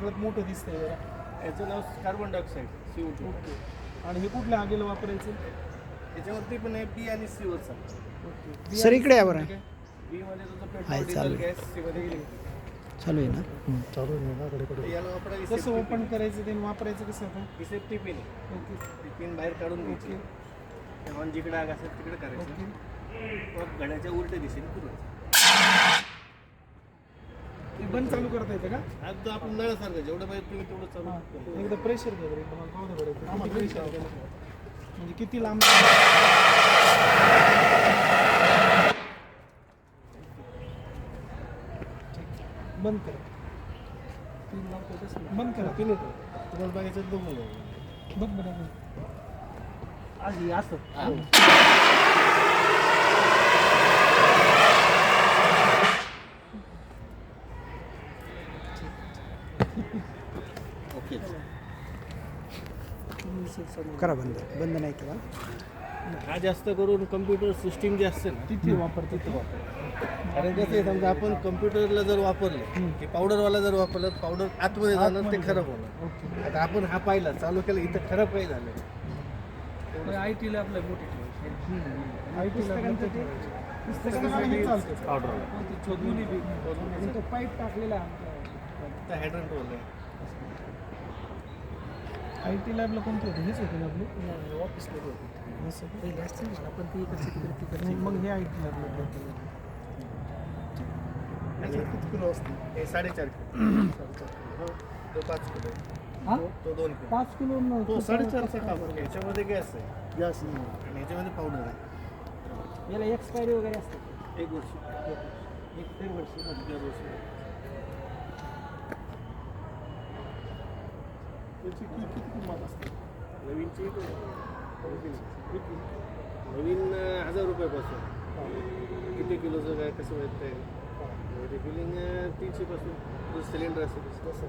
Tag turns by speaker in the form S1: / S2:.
S1: सगळ्यात मोठं दिसतंय जरा.
S2: याचं नाव कार्बन डायऑक्साईड CO2.
S1: ओके. आणि हे कुठल्या आगीला वापरायचं?
S2: याच्यावरती पण आहे बी आणि सी वरचा.
S1: ओके.
S3: सर, इकडे या बरं.
S2: बी मध्ये तुझं
S3: आहे,
S2: पेट्रोल डिझेल
S3: चालेल.
S2: गॅस, सी मध्ये इलेक्ट्रिक.
S3: चालू आहे ना?
S2: याला वापरायचं
S1: कसं ओपन करायचं ते आणि वापरायचं कसं आता?
S2: ही सेफ्टी पिन आहे.
S1: ओके.
S2: ती पिन बाहेर काढून घ्यायची.
S1: ओके.
S2: तेव्हा जिकडे आग असेल तिकडे करायचं.
S1: ओके.
S2: मग घड्याच्या उलट्या दिशेने फिरवायचं.
S1: ते बंद चालू करता येतं का?
S2: आज तो आपण नळासारखं जेवढं पाहिजे तुम्ही तेवढं चालू
S1: हां.
S2: करा.
S1: एकदा प्रेशर घ्या बरं. एकदा मला पाहू दे बरं. किती pressure आहे? म्हणजे किती लांब? बंद करा. बंद करा.
S2: पिन येतो तुम्हाला बघायचं बघून घ्या.
S1: बघ बरं.
S2: आधी असं ओके.
S3: करा बंद. बंद नाही केला.
S2: हा जास्त करून कम्प्युटर सिस्टीम जे असते ना
S1: तिथे वापर तिथे
S2: वापर. कारण कसं आहे समजा आपण कम्प्युटरला जर वापरलं की पावडरवाला जर वापरलं पावडर आतमध्ये जाणार ते खराब होणार.
S1: ओके.
S2: आता आपण हा पाहिला चालू केलं इथं खराब काही झालं
S1: IT ला आपल्या मोठी पुस्तकांसाठी चालतं.
S2: पावडरला
S1: दोन्ही बी. आणि तो पाईप टाकलेला
S2: तर हायड्रंट होतं.
S1: IT लॅबला कोणती होती? हेच होते ना आपली ऑफिसमध्ये होती. असं पहिले असते मला पण ती इकडची मग हे IT लॅबला
S2: किती किलो असते? हे 4.5 किलो. तो 5 किलो.
S1: हां?
S2: तो 2 किलो.
S1: 5 किलो
S2: तो 4.5चा कापूर. याच्यामध्ये गॅस आहे. गॅस आणि याच्यामध्ये पावडर आहे.
S1: याला एक्सपायरी वगैरे असते?
S2: 1 वर्ष. 1.5 वर्ष. 1.5 वर्ष.
S1: याची किती किंमत असते?
S2: नवीनची नवीन 1000 रुपयापासून किती किलोचं काय कसं माहीत आहे. रिफिलिंग 300 पासून सिलेंडर असेल तसं.